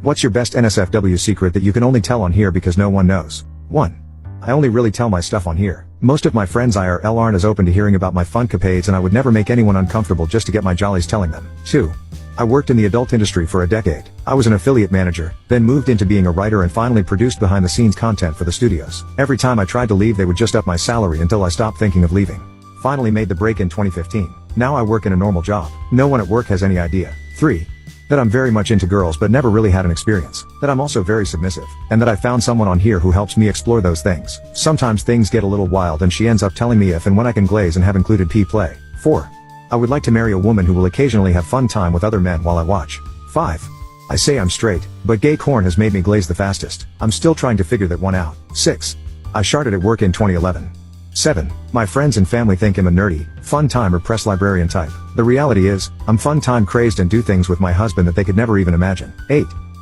What's your best NSFW secret that you can only tell on here because no one knows? 1. I only really tell my stuff on here. Most of my friends IRL aren't as open to hearing about my funkapades, and I would never make anyone uncomfortable just to get my jollies telling them. 2. I worked in the adult industry for a decade. I was an affiliate manager, then moved into being a writer and finally produced behind the scenes content for the studios. Every time I tried to leave they would just up my salary until I stopped thinking of leaving. Finally made the break in 2015. Now I work in a normal job. No one at work has any idea. 3. That I'm very much into girls but never really had an experience. That I'm also very submissive. And that I found someone on here who helps me explore those things. Sometimes things get a little wild and she ends up telling me if and when I can glaze and have included play. 4. I would like to marry a woman who will occasionally have fun time with other men while I watch. 5. I say I'm straight, but gay corn has made me glaze the fastest. I'm still trying to figure that one out. 6. I sharted at work in 2011. 7. My friends and family think I'm a nerdy, fun time or press librarian type. The reality is, I'm fun time crazed and do things with my husband that they could never even imagine. 8.